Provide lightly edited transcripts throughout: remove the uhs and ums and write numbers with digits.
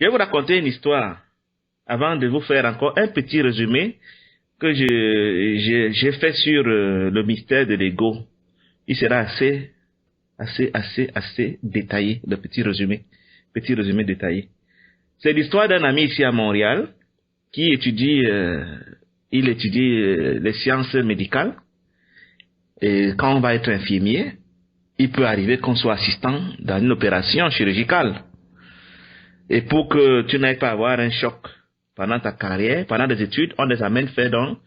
Je vais vous raconter une histoire avant de vous faire encore un petit résumé que j'ai fait sur le mystère de l'ego. Il sera assez détaillé, le petit résumé détaillé. C'est l'histoire d'un ami ici à Montréal qui étudie, les sciences médicales. Et quand on va être infirmier, il peut arriver qu'on soit assistant dans une opération chirurgicale. Et pour que tu n'ailles pas avoir un choc pendant ta carrière, pendant des études, on les amène faire donc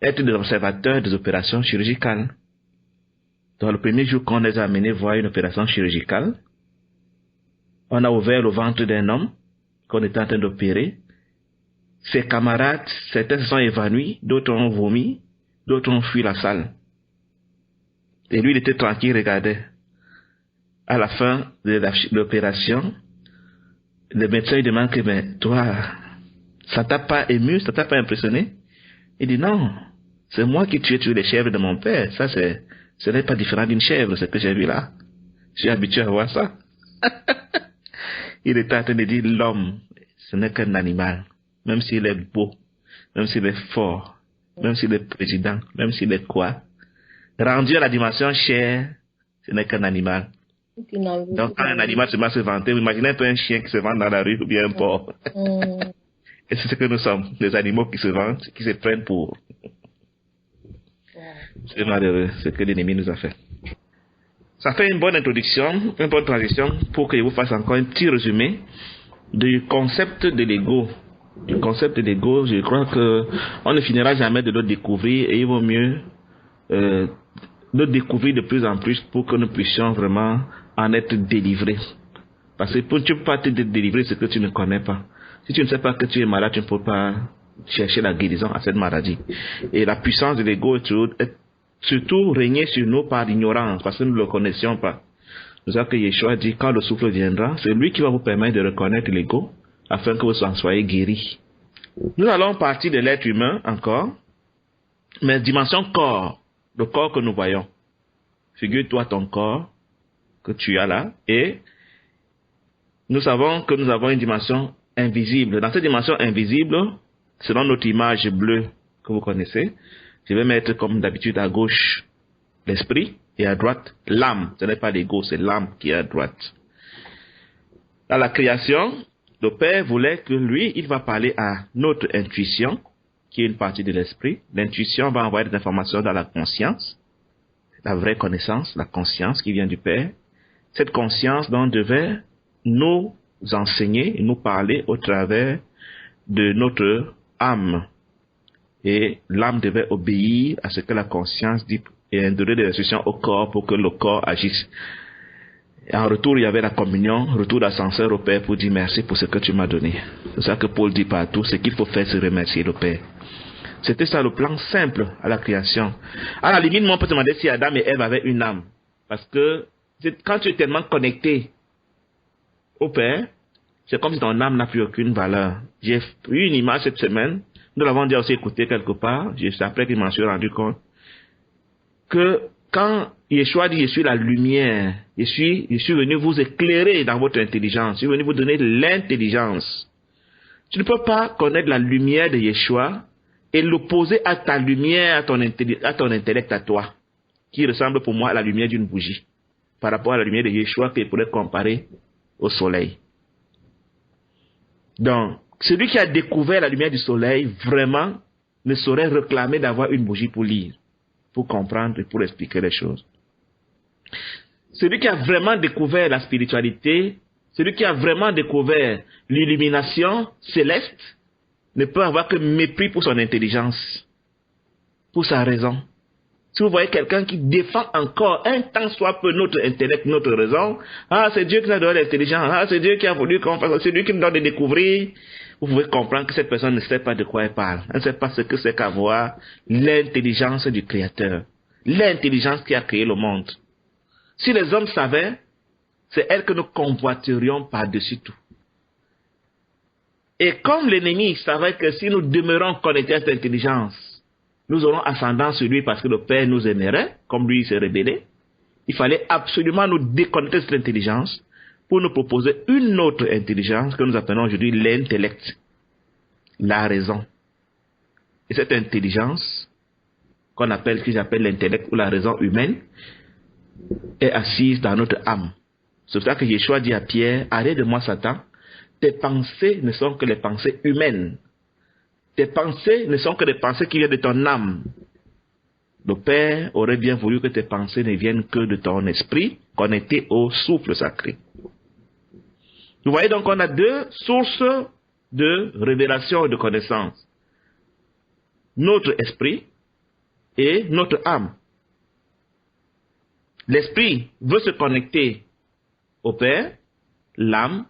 être des observateurs des opérations chirurgicales. Donc le premier jour qu'on les a amenés voir une opération chirurgicale, on a ouvert le ventre d'un homme qu'on était en train d'opérer. Ses camarades, certains se sont évanouis, d'autres ont vomi, d'autres ont fui la salle. Et lui, il était tranquille, il regardait. À la fin de l'opération, le médecin lui demande que, mais toi, ça t'a pas ému, ça t'a pas impressionné? Il dit non, c'est moi qui tué les chèvres de mon père. Ça, ce n'est pas différent d'une chèvre, ce que j'ai vu là. Je suis habitué à voir ça. Il était en train de dire l'homme, ce n'est qu'un animal. Même s'il est beau, même s'il est fort, même s'il est président, même s'il est quoi. Rendu à la dimension chair, ce n'est qu'un animal. Donc quand un animal se met à se vanter, vous imaginez un peu un chien qui se vante dans la rue ou bien un porc. Et c'est ce que nous sommes, des animaux qui se vantent, qui se prennent pour... C'est malheureux, ce que l'ennemi nous a fait. Ça fait une bonne introduction, une bonne transition pour que je vous fasse encore un petit résumé du concept de l'ego. Du concept de l'ego, je crois que on ne finira jamais de le découvrir et il vaut mieux le découvrir de plus en plus pour que nous puissions vraiment en être délivrés. Parce que tu ne peux pas te délivrer ce que tu ne connais pas. Si tu ne sais pas que tu es malade, tu ne peux pas chercher la guérison à cette maladie. Et la puissance de l'ego est surtout régnée sur nous par l'ignorance, parce que nous ne le connaissions pas. C'est ça que Yeshua dit, quand le souffle viendra, c'est lui qui va vous permettre de reconnaître l'ego, afin que vous en soyez guéris. Nous allons partir de l'être humain encore, mais dimension corps, le corps que nous voyons. Figure-toi ton corps que tu as là, et nous savons que nous avons une dimension invisible. Dans cette dimension invisible, selon notre image bleue que vous connaissez, je vais mettre comme d'habitude à gauche l'esprit et à droite l'âme. Ce n'est pas l'ego, c'est l'âme qui est à droite. Dans la création, le Père voulait que lui, il va parler à notre intuition, qui est une partie de l'esprit. L'intuition va envoyer des informations dans la conscience, la vraie connaissance, la conscience qui vient du Père. Cette conscience donc devait nous enseigner et nous parler au travers de notre âme. Et l'âme devait obéir à ce que la conscience dit et donner des instructions au corps pour que le corps agisse. Et en retour, il y avait la communion, retour d'ascenseur au Père pour dire merci pour ce que tu m'as donné. C'est ça que Paul dit partout, ce qu'il faut faire, c'est remercier le Père. C'était ça le plan simple à la création. À la limite, moi, on peut se demander si Adam et Ève avaient une âme. Parce que quand tu es tellement connecté au Père, c'est comme si ton âme n'a plus aucune valeur. J'ai eu une image cette semaine, nous l'avons déjà aussi écouté quelque part, c'est après que je m'en suis rendu compte, que quand Yeshua dit « Je suis la lumière », je suis venu vous éclairer dans votre intelligence, je suis venu vous donner l'intelligence. Tu ne peux pas connaître la lumière de Yeshua et l'opposer à ta lumière, à ton intellect à toi, qui ressemble pour moi à la lumière d'une bougie, par rapport à la lumière de Yeshua que je pourrais comparer au soleil. Donc, celui qui a découvert la lumière du soleil, vraiment, ne saurait réclamer d'avoir une bougie pour lire, pour comprendre et pour expliquer les choses. Celui qui a vraiment découvert la spiritualité, celui qui a vraiment découvert l'illumination céleste, ne peut avoir que mépris pour son intelligence, pour sa raison. Si vous voyez quelqu'un qui défend encore un tant soit peu notre intellect, notre raison, ah c'est Dieu qui nous a donné l'intelligence, ah c'est Dieu qui a voulu qu'on fasse, c'est lui qui nous donne de découvrir, vous pouvez comprendre que cette personne ne sait pas de quoi elle parle. Elle ne sait pas ce que c'est qu'avoir l'intelligence du Créateur, l'intelligence qui a créé le monde. Si les hommes savaient, c'est elle que nous convoiterions par-dessus tout. Et comme l'ennemi savait que si nous demeurons connectés à cette intelligence, nous aurons ascendance sur lui parce que le Père nous aimerait, comme lui s'est rebellé, il fallait absolument nous déconnecter de cette intelligence. pour nous proposer une autre intelligence que nous appelons aujourd'hui l'intellect, la raison. Et cette intelligence, que j'appelle l'intellect ou la raison humaine, est assise dans notre âme. C'est pour ça que Yeshua dit à Pierre, arrête de moi Satan, tes pensées ne sont que les pensées humaines. Tes pensées ne sont que des pensées qui viennent de ton âme. Le Père aurait bien voulu que tes pensées ne viennent que de ton esprit, connecté au souffle sacré. Vous voyez donc on a deux sources de révélation et de connaissance. Notre esprit et notre âme. L'esprit veut se connecter au Père, l'âme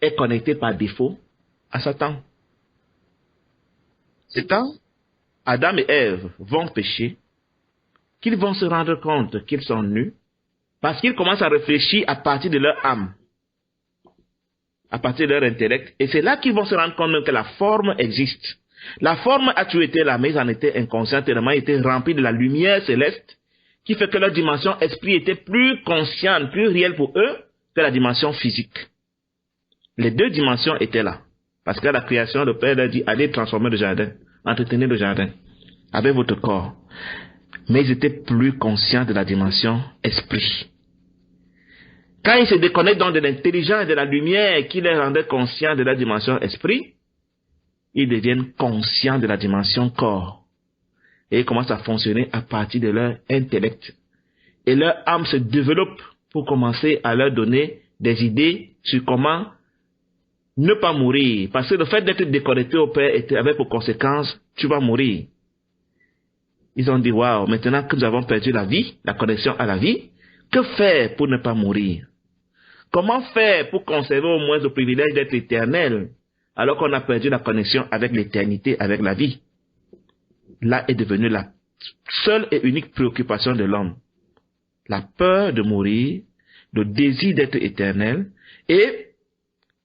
est connectée par défaut à Satan. C'est quand Adam et Ève vont pécher qu'ils vont se rendre compte qu'ils sont nus parce qu'ils commencent à réfléchir à partir de leur âme, à partir de leur intellect, et c'est là qu'ils vont se rendre compte que la forme existe. La forme a toujours été là, mais ils en étaient inconscients, tellement ils étaient remplis de la lumière céleste, qui fait que leur dimension esprit était plus consciente, plus réelle pour eux que la dimension physique. Les deux dimensions étaient là. Parce qu'à la création, le Père leur dit, allez transformer le jardin, entretenez le jardin avec votre corps. Mais ils étaient plus conscients de la dimension esprit. Quand ils se déconnectent donc de l'intelligence et de la lumière qui les rendait conscients de la dimension esprit, ils deviennent conscients de la dimension corps. Et ils commencent à fonctionner à partir de leur intellect. Et leur âme se développe pour commencer à leur donner des idées sur comment ne pas mourir. Parce que le fait d'être déconnecté au Père avait pour conséquence, tu vas mourir. Ils ont dit, waouh, maintenant que nous avons perdu la vie, la connexion à la vie, que faire pour ne pas mourir? Comment faire pour conserver au moins le privilège d'être éternel, alors qu'on a perdu la connexion avec l'éternité, avec la vie? Là est devenue la seule et unique préoccupation de l'homme. La peur de mourir, le désir d'être éternel, et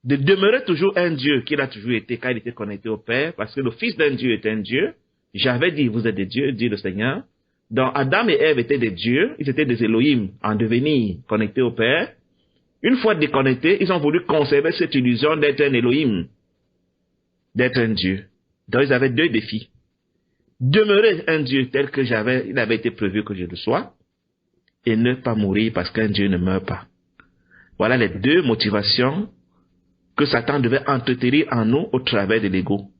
de demeurer toujours un Dieu qu'il a toujours été quand il était connecté au Père, parce que le Fils d'un Dieu est un Dieu. J'avais dit, vous êtes des dieux, dit le Seigneur. Donc Adam et Ève étaient des dieux, ils étaient des Elohim en devenir, connectés au Père. Une fois déconnectés, ils ont voulu conserver cette illusion d'être un Elohim, d'être un Dieu. Donc ils avaient deux défis. Demeurer un Dieu tel que il avait été prévu que je le sois, et ne pas mourir parce qu'un Dieu ne meurt pas. Voilà les deux motivations que Satan devait entretenir en nous au travers de l'ego.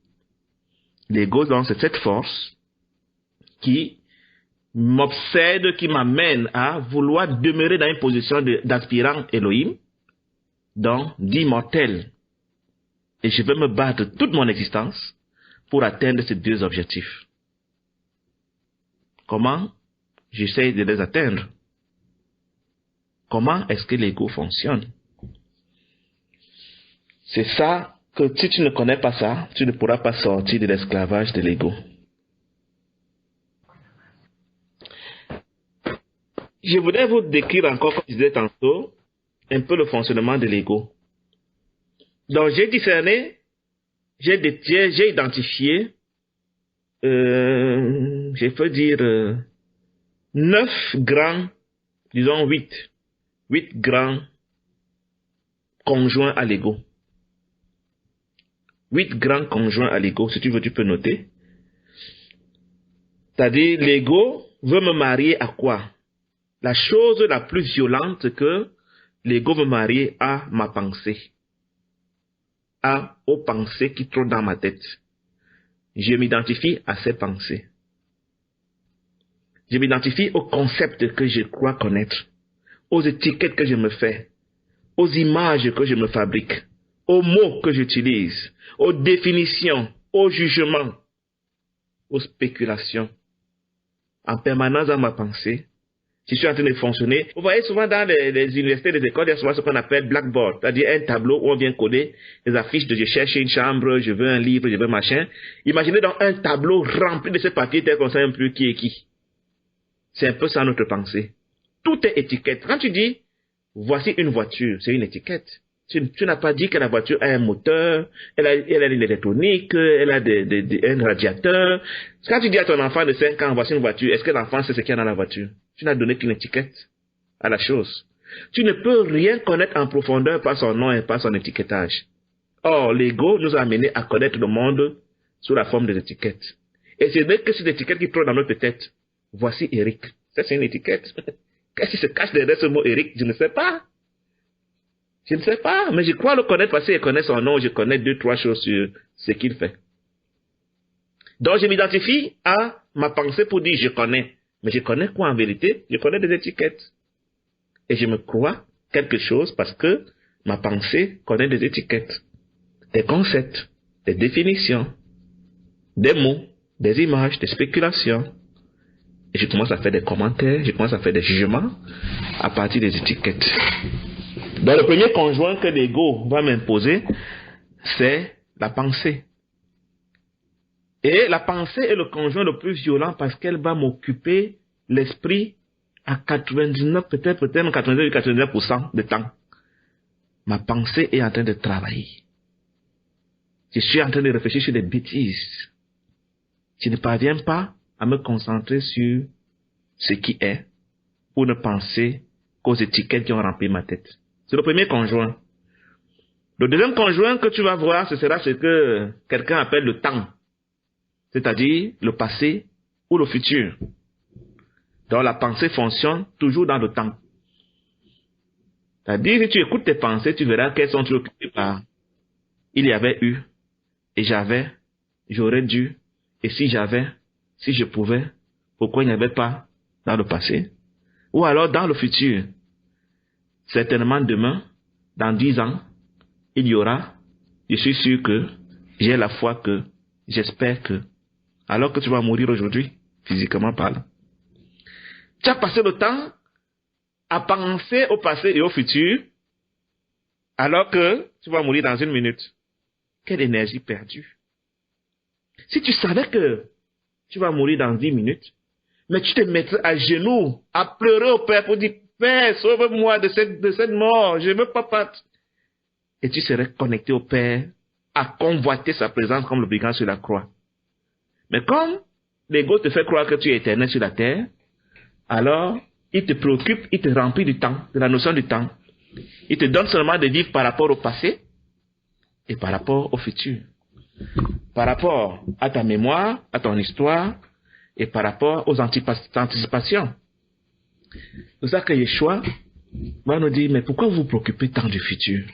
L'ego, donc, c'est cette force qui m'obsède, qui m'amène à vouloir demeurer dans une position d'aspirant Elohim, donc d'immortel. Et je vais me battre toute mon existence pour atteindre ces deux objectifs. Comment j'essaie de les atteindre? Comment est-ce que l'ego fonctionne? C'est ça que si tu ne connais pas ça, tu ne pourras pas sortir de l'esclavage de l'ego. Je voudrais vous décrire encore, comme je disais tantôt, un peu le fonctionnement de l'ego. Donc j'ai discerné, j'ai identifié, je peux dire 9 grands, disons 8 grands conjoints à l'ego. 8 grands conjoints à l'ego, si tu veux, tu peux noter. C'est-à-dire, l'ego veut me marier à quoi? La chose la plus violente que l'ego veut marier à ma pensée. Aux pensées qui trottent dans ma tête. Je m'identifie à ces pensées. Je m'identifie aux concepts que je crois connaître, aux étiquettes que je me fais, aux images que je me fabrique, aux mots que j'utilise, aux définitions, aux jugements, aux spéculations. En permanence dans ma pensée, si je suis en train de fonctionner, vous voyez souvent dans les universités, les écoles, il y a souvent ce qu'on appelle blackboard, c'est-à-dire un tableau où on vient coder des affiches de je cherche une chambre, je veux un livre, je veux machin. Imaginez donc un tableau rempli de ce papier tel qu'on ne sait même plus qui est qui. C'est un peu ça notre pensée. Tout est étiquette. Quand tu dis, voici une voiture, c'est une étiquette. Tu n'as pas dit que la voiture a un moteur, elle a une électronique, elle a un radiateur. Quand tu dis à ton enfant de 5 ans, voici une voiture, est-ce que l'enfant sait ce qu'il y a dans la voiture? Tu n'as donné qu'une étiquette à la chose. Tu ne peux rien connaître en profondeur par son nom et par son étiquetage. Or, l'ego nous a amenés à connaître le monde sous la forme des étiquettes. Et ce n'est que cette étiquette qui trône dans notre tête. Voici Eric. Ça, c'est une étiquette. Qu'est-ce qui se cache derrière ce mot Eric? Je ne sais pas. Je ne sais pas, mais je crois le connaître parce que je connais son nom, je connais 2-3 choses sur ce qu'il fait. Donc, je m'identifie à ma pensée pour dire je connais. Mais je connais quoi en vérité? Je connais des étiquettes. Et je me crois quelque chose parce que ma pensée connaît des étiquettes, des concepts, des définitions, des mots, des images, des spéculations. Et je commence à faire des commentaires, je commence à faire des jugements à partir des étiquettes. Donc le premier conjoint que l'ego va m'imposer, c'est la pensée. Et la pensée est le conjoint le plus violent parce qu'elle va m'occuper l'esprit à 99, peut-être 99% de temps. Ma pensée est en train de travailler. Je suis en train de réfléchir sur des bêtises. Je ne parviens pas à me concentrer sur ce qui est pour ne penser qu'aux étiquettes qui ont rempli ma tête. C'est le premier conjoint. Le deuxième conjoint que tu vas voir, ce sera ce que quelqu'un appelle le temps. C'est-à-dire le passé ou le futur. Donc la pensée fonctionne toujours dans le temps. C'est-à-dire si tu écoutes tes pensées, tu verras qu'elles sont occupées par il y avait eu, et j'avais, j'aurais dû, et si j'avais, si je pouvais, pourquoi il n'y avait pas dans le passé? Ou alors dans le futur. Certainement demain, dans 10 ans, il y aura, je suis sûr que, j'ai la foi que, j'espère que, alors que tu vas mourir aujourd'hui, physiquement parlant. Tu as passé le temps à penser au passé et au futur, alors que tu vas mourir dans 1 minute. Quelle énergie perdue. Si tu savais que tu vas mourir dans 10 minutes, mais tu te mettrais à genoux, à pleurer au Père pour dire, Père, sauve-moi de cette mort, je ne veux pas partir. Et tu serais connecté au Père, à convoiter sa présence comme le brigand sur la croix. Mais comme l'ego te fait croire que tu es éternel sur la terre, alors il te préoccupe, il te remplit du temps, de la notion du temps. Il te donne seulement de vivre par rapport au passé et par rapport au futur. Par rapport à ta mémoire, à ton histoire et par rapport aux anticipations. C'est pour ça que Yeshua va nous dire, mais pourquoi vous vous préoccupez tant du futur?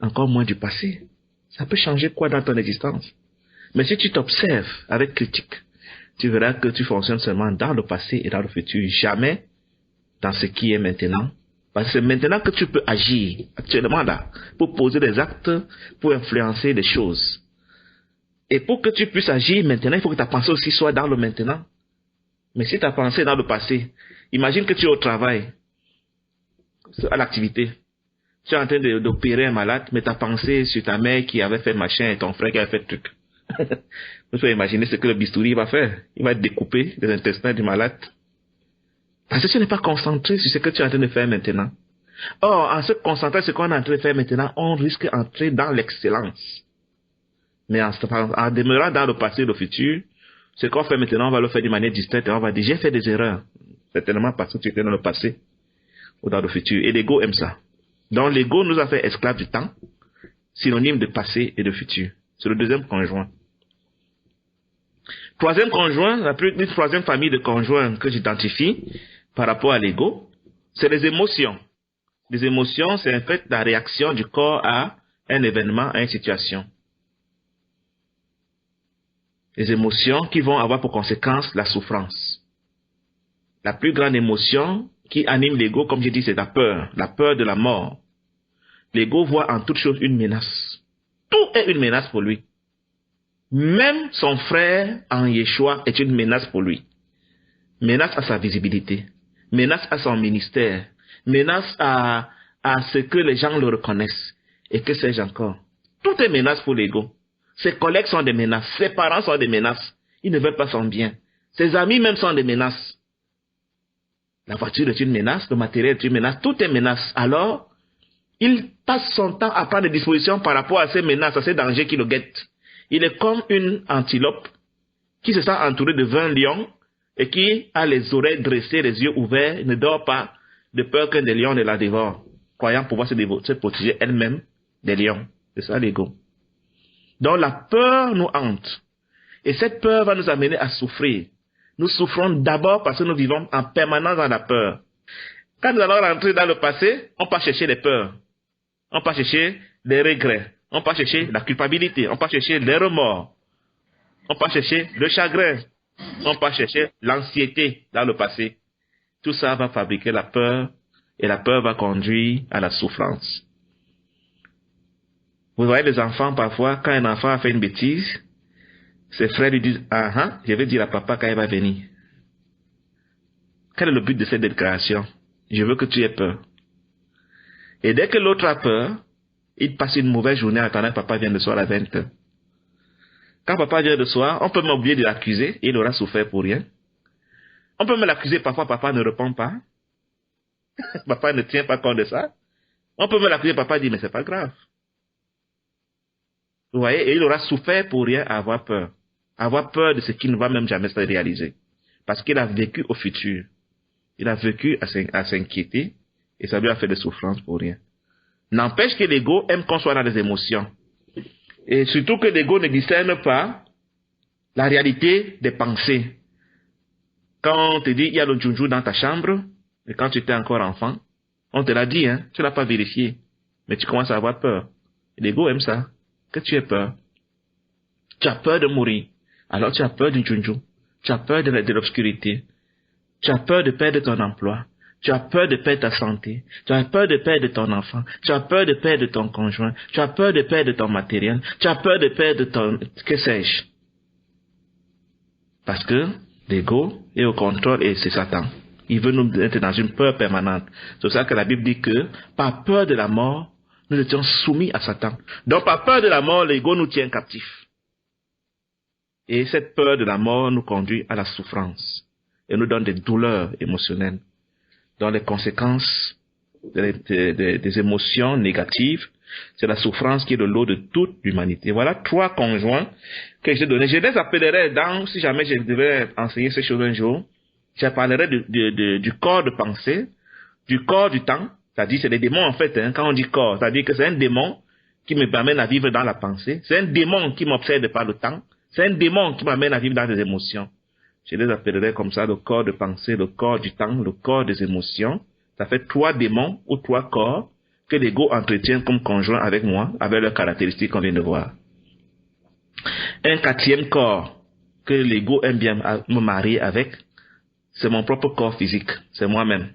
Encore moins du passé. Ça peut changer quoi dans ton existence? Mais si tu t'observes avec critique, tu verras que tu fonctionnes seulement dans le passé et dans le futur, jamais dans ce qui est maintenant. Parce que c'est maintenant que tu peux agir, actuellement là, pour poser des actes, pour influencer des choses. Et pour que tu puisses agir maintenant, il faut que ta pensée aussi soit dans le maintenant. Mais si ta pensée est dans le passé, imagine que tu es au travail, à l'activité. Tu es en train d'opérer un malade, mais ta pensée est sur ta mère qui avait fait machin et ton frère qui avait fait truc. Vous pouvez imaginer ce que le bistouri va faire. Il va découper les intestins du malade. Parce que tu n'es pas concentré sur ce que tu es en train de faire maintenant. Or, en se concentrant sur ce qu'on est en train de faire maintenant, on risque d'entrer dans l'excellence. Mais en demeurant dans le passé et le futur, ce qu'on fait maintenant, on va le faire d'une manière distraite et on va dire, j'ai fait des erreurs. Certainement parce que tu étais dans le passé ou dans le futur. Et l'ego aime ça. Donc l'ego nous a fait esclaves du temps, synonyme de passé et de futur. C'est le deuxième conjoint. Troisième conjoint, la troisième famille de conjoints que j'identifie par rapport à l'ego, c'est les émotions. Les émotions, c'est en fait la réaction du corps à un événement, à une situation. Les émotions qui vont avoir pour conséquence la souffrance. La plus grande émotion qui anime l'ego, comme j'ai dit, c'est la peur de la mort. L'ego voit en toute chose une menace. Tout est une menace pour lui. Même son frère en Yeshua est une menace pour lui. Menace à sa visibilité. Menace à son ministère. Menace à ce que les gens le reconnaissent. Et que sais-je encore? Tout est menace pour l'ego. Ses collègues sont des menaces. Ses parents sont des menaces. Ils ne veulent pas son bien. Ses amis même sont des menaces. La voiture est une menace. Le matériel est une menace. Tout est menace. Alors, il passe son temps à prendre des dispositions par rapport à ces menaces, à ces dangers qui le guettent. Il est comme une antilope qui se sent entourée de 20 lions et qui a les oreilles dressées, les yeux ouverts, ne dort pas, de peur qu'un des lions ne la dévore, croyant pouvoir se protéger elle-même des lions. C'est ça l'ego. Donc la peur nous hante. Et cette peur va nous amener à souffrir. Nous souffrons d'abord parce que nous vivons en permanence dans la peur. Quand nous allons rentrer dans le passé, on part chercher les peurs. On part chercher les regrets. On part chercher la culpabilité. On part chercher les remords. On part chercher le chagrin. On part chercher l'anxiété dans le passé. Tout ça va fabriquer la peur et la peur va conduire à la souffrance. Vous voyez les enfants parfois, quand un enfant a fait une bêtise, ses frères lui disent, je vais dire à papa quand il va venir. Quel est le but de cette déclaration? Je veux que tu aies peur. Et dès que l'autre a peur, il passe une mauvaise journée en attendant que papa vienne le soir à 20h. Quand papa vient le soir, on peut m'oublier de l'accuser, il aura souffert pour rien. On peut me l'accuser parfois, papa ne répond pas. Papa ne tient pas compte de ça. On peut me l'accuser, papa dit, mais c'est pas grave. Vous voyez, et il aura souffert pour rien à avoir peur. Avoir peur de ce qui ne va même jamais se réaliser. Parce qu'il a vécu au futur. Il a vécu à s'inquiéter et ça lui a fait des souffrances pour rien. N'empêche que l'ego aime qu'on soit dans les émotions. Et surtout que l'ego ne discerne pas la réalité des pensées. Quand on te dit, il y a le junju dans ta chambre, et quand tu étais encore enfant, on te l'a dit, hein, tu ne l'as pas vérifié. Mais tu commences à avoir peur. L'ego aime ça, que tu aies peur. Tu as peur de mourir. Alors tu as peur du junju. Tu as peur de l'obscurité. Tu as peur de perdre ton emploi. Tu as peur de perdre ta santé. Tu as peur de perdre ton enfant. Tu as peur de perdre ton conjoint. Tu as peur de perdre ton matériel. Tu as peur de perdre ton... que sais-je? Parce que l'ego est au contrôle et c'est Satan. Il veut nous mettre dans une peur permanente. C'est pour ça que la Bible dit que par peur de la mort, nous étions soumis à Satan. Donc par peur de la mort, l'ego nous tient captifs. Et cette peur de la mort nous conduit à la souffrance et nous donne des douleurs émotionnelles. Donc les conséquences des émotions négatives, c'est la souffrance qui est le lot de toute l'humanité. Voilà 3 conjoints que j'ai donnés. Je les appellerai si jamais je devais enseigner ces choses un jour, je parlerai du corps de pensée, du corps du temps, c'est-à-dire c'est des démons en fait, hein, quand on dit corps, c'est-à-dire que c'est un démon qui me permet à vivre dans la pensée, c'est un démon qui m'obsède par le temps, c'est un démon qui m'amène à vivre dans des émotions. Je les appellerai comme ça le corps de pensée, le corps du temps, le corps des émotions. Ça fait 3 démons ou 3 corps que l'ego entretient comme conjoint avec moi, avec leurs caractéristiques qu'on vient de voir. Un 4e corps que l'ego aime bien me marier avec, c'est mon propre corps physique, c'est moi-même.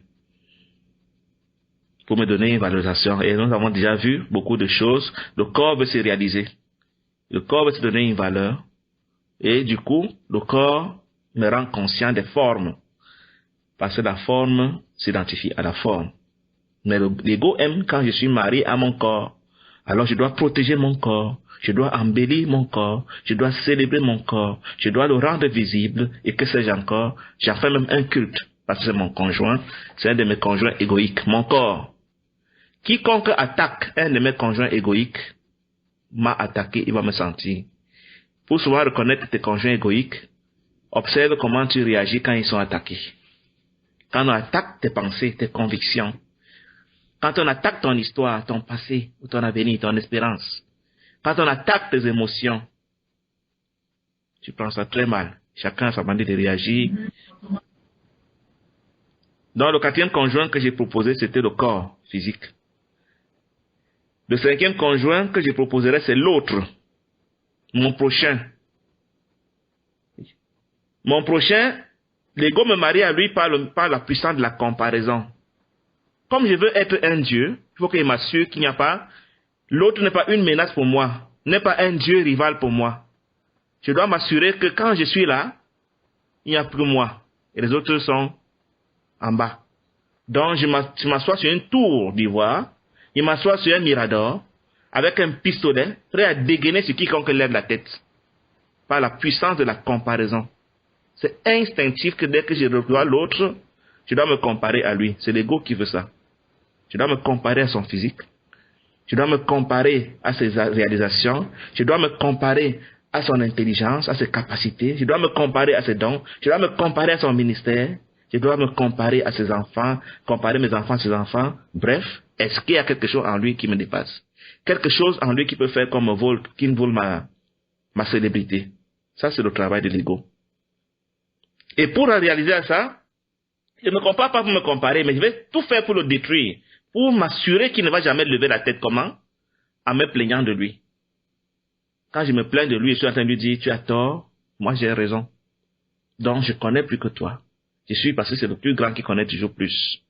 Pour me donner une valorisation. Et nous avons déjà vu beaucoup de choses. Le corps veut se réaliser. Le corps veut se donner une valeur. Et du coup, le corps me rend conscient des formes. Parce que la forme s'identifie à la forme. Mais l'ego aime quand je suis marié à mon corps. Alors je dois protéger mon corps. Je dois embellir mon corps. Je dois célébrer mon corps. Je dois le rendre visible. Et que sais-je encore? J'en fais même un culte. Parce que c'est mon conjoint. C'est un de mes conjoints égoïques. Mon corps. Quiconque attaque un de mes conjoints égoïques m'a attaqué, il va me sentir. Pour savoir reconnaître tes conjoints égoïques, observe comment tu réagis quand ils sont attaqués. Quand on attaque tes pensées, tes convictions, quand on attaque ton histoire, ton passé, ou ton avenir, ton espérance, quand on attaque tes émotions, tu prends ça très mal. Chacun a sa manière de réagir. Donc le 4e conjoint que j'ai proposé, c'était le corps physique. Le 5e conjoint que je proposerai, c'est l'autre. Mon prochain. Mon prochain, l'ego me marie à lui par la puissance de la comparaison. Comme je veux être un Dieu, il faut qu'il m'assure qu'il n'y a pas, l'autre n'est pas une menace pour moi, n'est pas un Dieu rival pour moi. Je dois m'assurer que quand je suis là, il n'y a plus moi. Et les autres sont en bas. Donc je m'assois sur une tour d'ivoire, il m'assoit sur un mirador, avec un pistolet, prêt à dégainer sur quiconque lève la tête. Par la puissance de la comparaison. C'est instinctif que dès que je revois l'autre, je dois me comparer à lui. C'est l'ego qui veut ça. Je dois me comparer à son physique. Je dois me comparer à ses réalisations. Je dois me comparer à son intelligence, à ses capacités. Je dois me comparer à ses dons. Je dois me comparer à son ministère. Je dois me comparer à ses enfants, comparer mes enfants à ses enfants. Bref, est-ce qu'il y a quelque chose en lui qui me dépasse? Quelque chose en lui qui peut faire comme qui me vole ma célébrité. Ça, c'est le travail de l'ego. Et pour réaliser ça, je ne me compare pas pour me comparer, mais je vais tout faire pour le détruire, pour m'assurer qu'il ne va jamais lever la tête. Comment? En me plaignant de lui. Quand je me plains de lui, je suis en train de lui dire, tu as tort, moi j'ai raison. Donc, je connais plus que toi. Je suis parce que c'est le plus grand qui connaît toujours plus.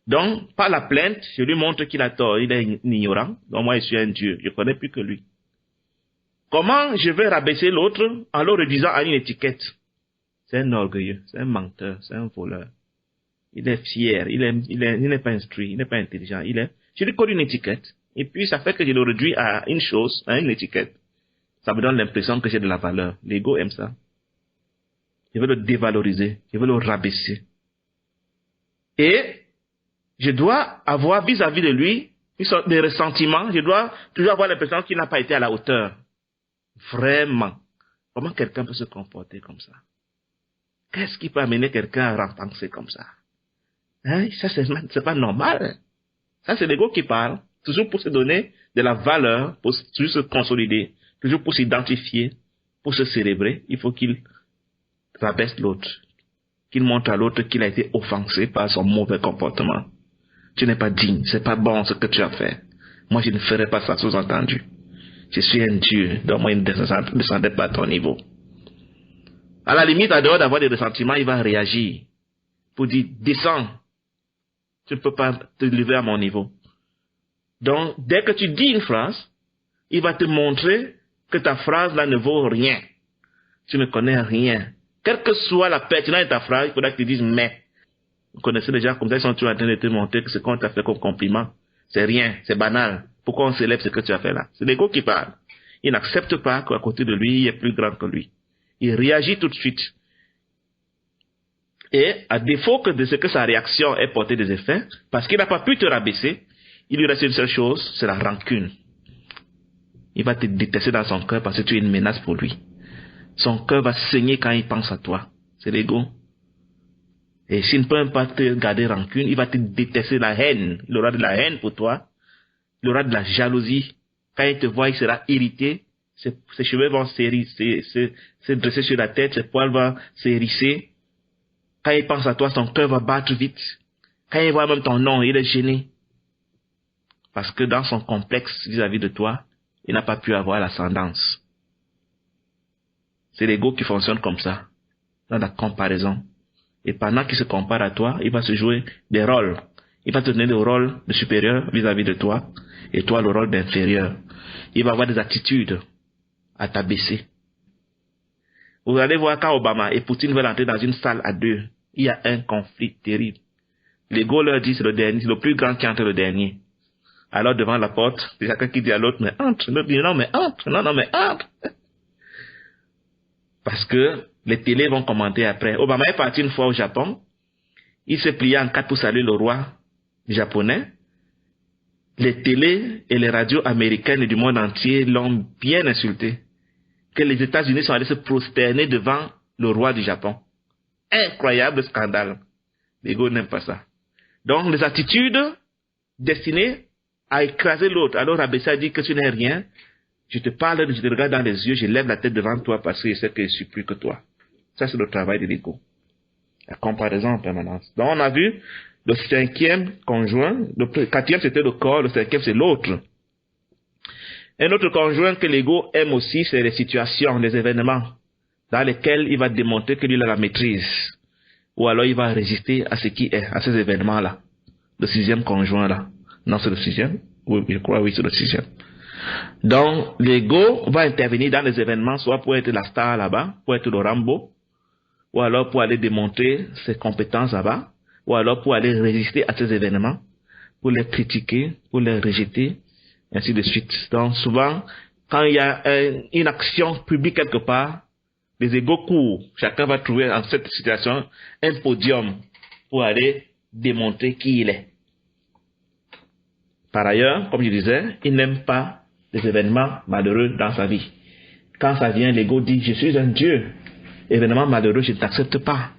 Donc, par la plainte, je lui montre qu'il a tort, il est ignorant. Donc, moi, je suis un Dieu, je connais plus que lui. Comment je vais rabaisser l'autre en le réduisant à une étiquette? C'est un orgueilleux, c'est un menteur, c'est un voleur. Il est fier, il n'est pas instruit, il n'est pas intelligent. Je lui colle une étiquette. Et puis, ça fait que je le réduis à une chose, à une étiquette. Ça me donne l'impression que j'ai de la valeur. L'ego aime ça. Je veux le dévaloriser, je veux le rabaisser. Et je dois avoir vis-à-vis de lui des ressentiments. Je dois toujours avoir l'impression qu'il n'a pas été à la hauteur. Vraiment. Comment quelqu'un peut se comporter comme ça? Qu'est-ce qui peut amener quelqu'un à penser comme ça? Hein? Ça, c'est pas normal. Ça, c'est l'ego qui parle. Toujours pour se donner de la valeur, pour toujours se consolider, toujours pour s'identifier, pour se célébrer. Il faut qu'il rabaisse l'autre, qu'il montre à l'autre qu'il a été offensé par son mauvais comportement. Tu n'es pas digne, c'est pas bon ce que tu as fait. Moi, je ne ferai pas ça sous-entendu. Je suis un Dieu, donc moi, je ne descendrai pas à ton niveau. À la limite, à dehors d'avoir des ressentiments, il va réagir pour dire, descends, tu ne peux pas te lever à mon niveau. Donc, dès que tu dis une phrase, il va te montrer que ta phrase là ne vaut rien. Tu ne connais rien. Quelle que soit la pertinence de ta phrase, il faudra que tu dises mais. Vous connaissez déjà comme ça, ils sont toujours en train de te montrer que ce qu'on t'a fait comme compliment, c'est rien, c'est banal. Pourquoi on célèbre ce que tu as fait là? C'est l'ego qui parle. Il n'accepte pas qu'à côté de lui, il y ait plus grand que lui. Il réagit tout de suite. Et à défaut de ce que sa réaction ait porté des effets, parce qu'il n'a pas pu te rabaisser, il lui reste une seule chose, c'est la rancune. Il va te détester dans son cœur parce que tu es une menace pour lui. Son cœur va saigner quand il pense à toi. C'est l'ego. Et s'il ne peut pas te garder rancune, il va te détester, la haine. Il aura de la haine pour toi. Il aura de la jalousie. Quand il te voit, il sera irrité. Ses cheveux vont se dresser sur la tête. Ses poils vont s'hérisser. Quand il pense à toi, son cœur va battre vite. Quand il voit même ton nom, il est gêné. Parce que dans son complexe vis-à-vis de toi, il n'a pas pu avoir l'ascendance. C'est l'ego qui fonctionne comme ça, dans la comparaison. Et pendant qu'il se compare à toi, il va se jouer des rôles. Il va te donner le rôle de supérieur vis-à-vis de toi, et toi le rôle d'inférieur. Il va avoir des attitudes à t'abaisser. Vous allez voir quand Obama et Poutine veulent entrer dans une salle à deux, il y a un conflit terrible. L'ego leur dit c'est le dernier, c'est le plus grand qui entre le dernier. Alors devant la porte, il y a quelqu'un qui dit à l'autre, mais entre. L'autre dit non mais entre, non mais entre. Parce que les télés vont commenter après. Obama est parti une fois au Japon. Il s'est plié en quatre pour saluer le roi japonais. Les télés et les radios américaines du monde entier l'ont bien insulté. Que les États-Unis sont allés se prosterner devant le roi du Japon. Incroyable scandale. L'ego n'aime pas ça. Donc les attitudes destinées à écraser l'autre, alors rabaisser, à dire que tu n'es rien. Je te parle, je te regarde dans les yeux, je lève la tête devant toi parce que je sais que je suis plus que toi. Ça, c'est le travail de l'ego. La comparaison en permanence. Donc, on a vu le cinquième conjoint. Le quatrième, c'était le corps. Le cinquième, c'est l'autre. Un autre conjoint que l'ego aime aussi, c'est les situations, les événements dans lesquels il va démontrer que lui a la maîtrise. Ou alors, il va résister à ce qui est, à ces événements-là. Le sixième conjoint-là. Non, c'est le sixième? Oui, je crois, oui, c'est le sixième. Donc, l'ego va intervenir dans les événements, soit pour être la star là-bas, pour être le Rambo, ou alors pour aller démontrer ses compétences là-bas, ou alors pour aller résister à ces événements, pour les critiquer, pour les rejeter, ainsi de suite. Donc, souvent, quand il y a une action publique quelque part, les égos courent. Chacun va trouver en cette situation un podium pour aller démontrer qui il est. Par ailleurs, comme je disais, il n'aime pas les événements malheureux dans sa vie. Quand ça vient, l'ego dit, je suis un Dieu. Événement malheureux, je ne t'accepte pas.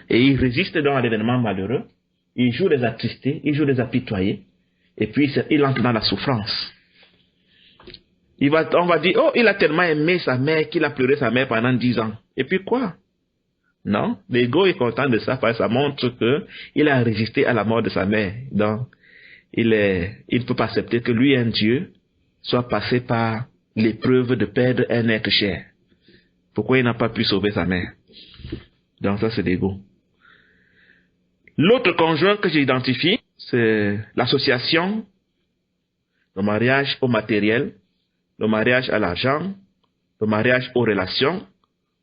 Et il résiste donc à l'événement malheureux. Il joue les attristés, il joue les apitoyés. Et puis il entre dans la souffrance. On va dire, oh, il a tellement aimé sa mère qu'il a pleuré sa mère pendant 10 ans. Et puis quoi? Non, l'ego est content de ça parce que ça montre qu'il a résisté à la mort de sa mère. Donc, il ne peut pas accepter que lui, un Dieu, soit passé par l'épreuve de perdre un être cher. Pourquoi il n'a pas pu sauver sa mère? Donc ça, c'est l'ego. L'autre conjoint que j'identifie, c'est l'association, le mariage au matériel, le mariage à l'argent, le mariage aux relations,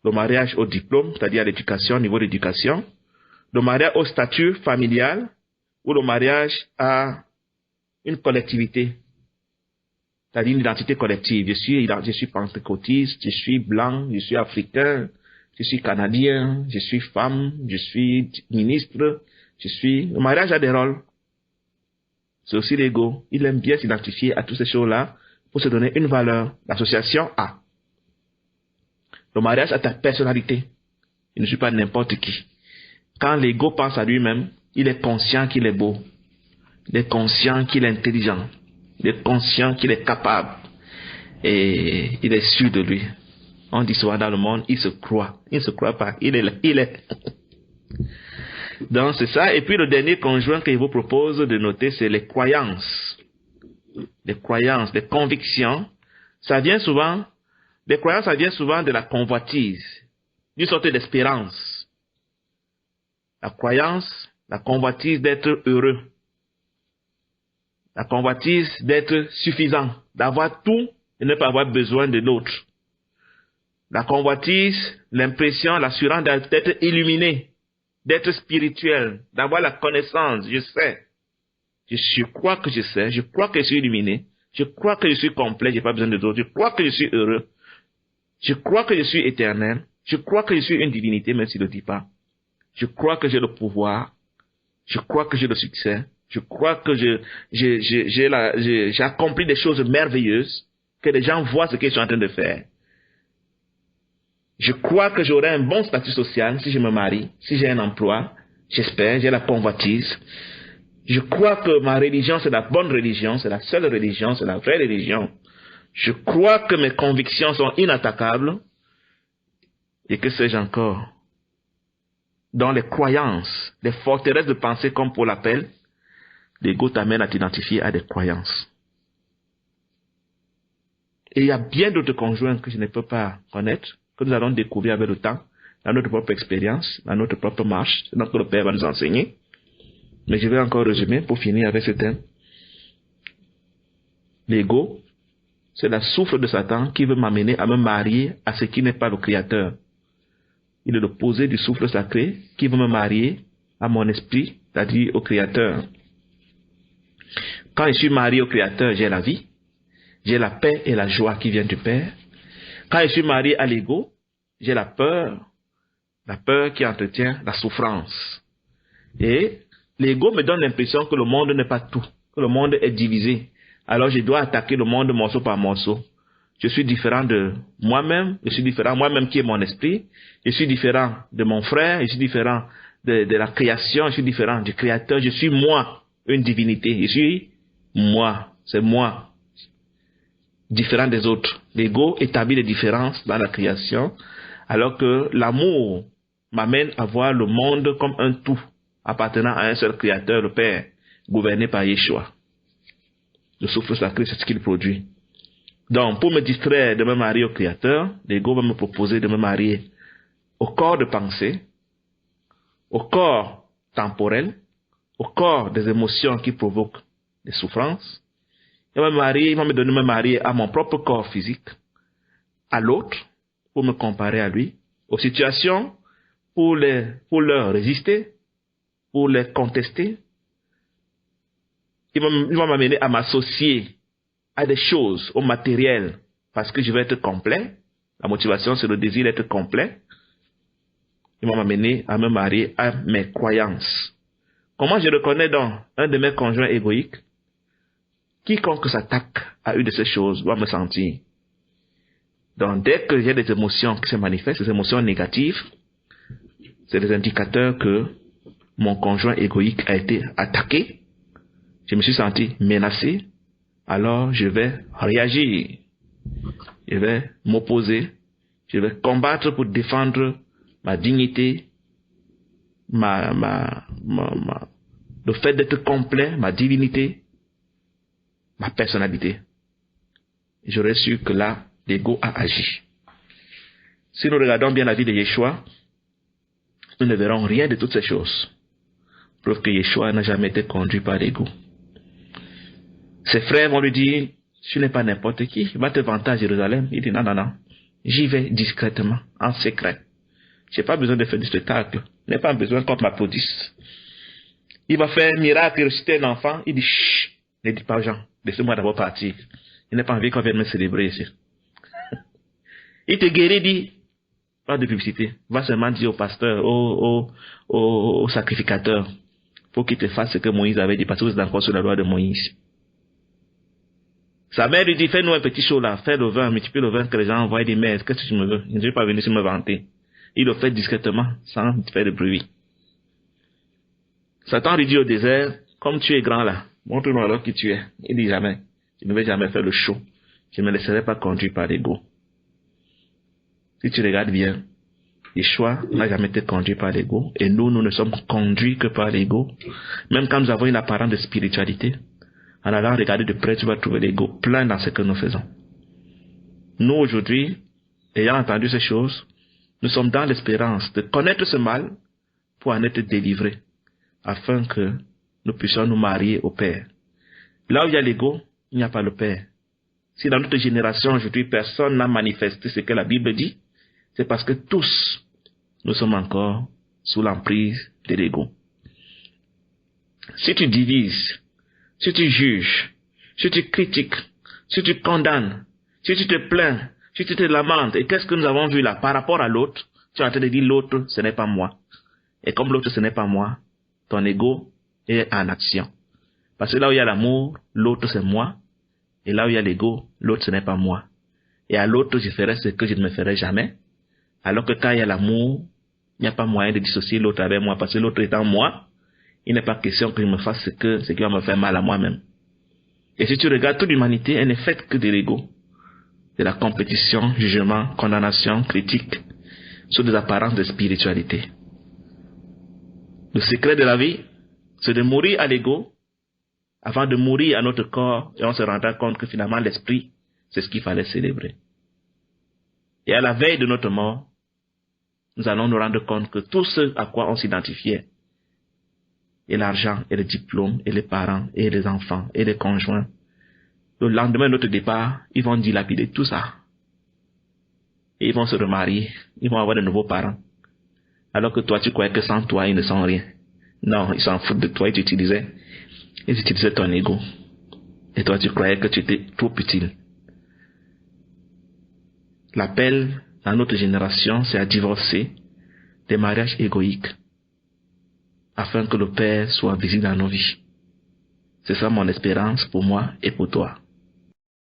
le mariage au diplôme, c'est-à-dire à l'éducation, au niveau de l'éducation, le mariage au statut familial ou le mariage à une collectivité, c'est-à-dire une identité collective. Je suis pentecôtiste, je suis blanc, je suis africain, je suis canadien, je suis femme, je suis ministre, le mariage a des rôles. C'est aussi l'ego. Il aime bien s'identifier à toutes ces choses-là pour se donner une valeur. L'association a. Le mariage a ta personnalité. Il ne suis pas n'importe qui. Quand l'ego pense à lui-même, il est conscient qu'il est beau. Il est conscient qu'il est intelligent. Il est conscient qu'il est capable. Et il est sûr de lui. On dit souvent dans le monde, il se croit. Il ne se croit pas. Il est. Donc c'est ça. Et puis le dernier conjoint que je vous propose de noter, c'est les croyances. Les croyances, les convictions. Ça vient souvent, les croyances, ça vient souvent de la convoitise, d'une sorte d'espérance. La croyance, la convoitise d'être heureux. La convoitise d'être suffisant, d'avoir tout et ne pas avoir besoin de l'autre. La convoitise, l'impression, l'assurance d'être illuminé, d'être spirituel, d'avoir la connaissance, je sais. Je crois que je sais, je crois que je suis illuminé, je crois que je suis complet, je n'ai pas besoin de d'autres, je crois que je suis heureux, je crois que je suis éternel, je crois que je suis une divinité, même s'il ne le dit pas. Je crois que j'ai le pouvoir, je crois que j'ai le succès, je crois que j'ai accompli des choses merveilleuses, que les gens voient ce que je suis en train de faire. Je crois que j'aurai un bon statut social si je me marie, si j'ai un emploi, j'espère, j'ai la convoitise. Je crois que ma religion, c'est la bonne religion, c'est la seule religion, c'est la vraie religion. Je crois que mes convictions sont inattaquables. Et que sais-je encore? Dans les croyances, les forteresses de pensée, comme Paul l'appelle, l'ego t'amène à t'identifier à des croyances. Et il y a bien d'autres conjoints que je ne peux pas connaître, que nous allons découvrir avec le temps, dans notre propre expérience, dans notre propre marche, dans ce que le Père va nous enseigner. Mais je vais encore résumer pour finir avec ce thème. L'ego, c'est la souffle de Satan qui veut m'amener à me marier à ce qui n'est pas le Créateur. Il est l'opposé du souffle sacré qui veut me marier à mon esprit, c'est-à-dire au Créateur. Quand je suis marié au Créateur, j'ai la vie, j'ai la paix et la joie qui viennent du Père. Quand je suis marié à l'ego, j'ai la peur qui entretient la souffrance. Et l'ego me donne l'impression que le monde n'est pas tout, que le monde est divisé. Alors je dois attaquer le monde morceau par morceau. Je suis différent de moi-même, je suis différent moi-même qui est mon esprit, je suis différent de mon frère, je suis différent de la création, je suis différent du Créateur, je suis moi, une divinité, je suis moi, c'est moi, différent des autres. L'ego établit des différences dans la création, alors que l'amour m'amène à voir le monde comme un tout, appartenant à un seul Créateur, le Père, gouverné par Yeshua. Le souffle sacré, c'est ce qu'il produit. Donc, pour me distraire de me marier au Créateur, l'ego va me proposer de me marier au corps de pensée, au corps temporel, au corps des émotions qui provoquent des souffrances. Il va me donner de me marier à mon propre corps physique, à l'autre, pour me comparer à lui, aux situations, pour leur résister, pour les contester. Il va m'amener à m'associer à des choses, au matériel, parce que je vais être complet. La motivation, c'est le désir d'être complet. Il va m'amener à me marier à mes croyances. Comment je reconnais donc un de mes conjoints égoïques? Quiconque s'attaque à une de ces choses va me sentir. Donc, dès que j'ai des émotions qui se manifestent, des émotions négatives, c'est des indicateurs que mon conjoint égoïque a été attaqué. Je me suis senti menacé. Alors je vais réagir. Je vais m'opposer. Je vais combattre pour défendre ma dignité, le fait d'être complet, ma divinité, ma personnalité. J'aurais su que là, l'ego a agi. Si nous regardons bien la vie de Yeshua, nous ne verrons rien de toutes ces choses. Preuve que Yeshua n'a jamais été conduit par l'ego. Ses frères vont lui dire, tu n'es pas n'importe qui, va te vanter à Jérusalem. Il dit, non, non, non, j'y vais discrètement, en secret. Je n'ai pas besoin de faire du spectacle. Je n'ai pas besoin qu'on m'applaudisse. Il va faire un miracle, ressusciter un enfant. Il dit, chut, ne dis pas aux gens, laissez-moi d'abord partir. Je n'ai pas envie qu'on vienne me célébrer ici. Il te guérit, dit, pas de publicité. Va seulement dire au pasteur, au sacrificateur, pour qu'il te fasse ce que Moïse avait dit, parce que vous êtes encore sur la loi de Moïse. Sa mère lui dit, fais-nous un petit show là, fais le vin, multiplie le vin que les gens envoient des mails. Qu'est-ce que tu me veux? Je ne vais pas venir ici me vanter. Il le fait discrètement, sans faire de bruit. Satan lui dit au désert, comme tu es grand là, montre-moi alors qui tu es. Il dit jamais, je ne vais jamais faire le show. Je ne me laisserai pas conduire par l'ego. Si tu regardes bien, Yeshua n'a jamais été conduit par l'ego, et nous ne sommes conduits que par l'ego. Même quand nous avons une apparence de spiritualité, en allant regarder de près, tu vas trouver l'ego plein dans ce que nous faisons. Nous aujourd'hui, ayant entendu ces choses, nous sommes dans l'espérance de connaître ce mal pour en être délivrés, afin que nous puissions nous marier au Père. Là où il y a l'ego, il n'y a pas le Père. Si dans notre génération aujourd'hui, personne n'a manifesté ce que la Bible dit, c'est parce que tous, nous sommes encore sous l'emprise de l'ego. Si tu divises, si tu juges, si tu critiques, si tu condamnes, si tu te plains, si tu te lamentes, et qu'est-ce que nous avons vu là par rapport à l'autre, tu es en train de dire l'autre, ce n'est pas moi. Et comme l'autre, ce n'est pas moi, ton ego est en action. Parce que là où il y a l'amour, l'autre c'est moi. Et là où il y a l'ego, l'autre ce n'est pas moi. Et à l'autre, je ferai ce que je ne me ferai jamais. Alors que quand il y a l'amour, il n'y a pas moyen de dissocier l'autre avec moi. Parce que l'autre étant moi, il n'est pas question que je me fasse ce qui va me faire mal à moi-même. Et si tu regardes toute l'humanité, elle n'est faite que de l'ego. De la compétition, jugement, condamnation, critique, sur des apparences de spiritualité. Le secret de la vie, c'est de mourir à l'ego, avant de mourir à notre corps, et on se rendra compte que finalement l'esprit, c'est ce qu'il fallait célébrer. Et à la veille de notre mort, nous allons nous rendre compte que tout ce à quoi on s'identifiait, et l'argent, et les diplômes, et les parents, et les enfants, et les conjoints, le lendemain de notre départ, ils vont dilapider tout ça. Et ils vont se remarier, ils vont avoir de nouveaux parents. Alors que toi, tu croyais que sans toi, ils ne sont rien. Non, ils s'en foutent de toi, ils utilisaient ton ego. Et toi, tu croyais que tu étais trop utile. L'appel dans notre génération, c'est à divorcer des mariages égoïques, afin que le Père soit visible dans nos vies. C'est ça mon espérance pour moi et pour toi.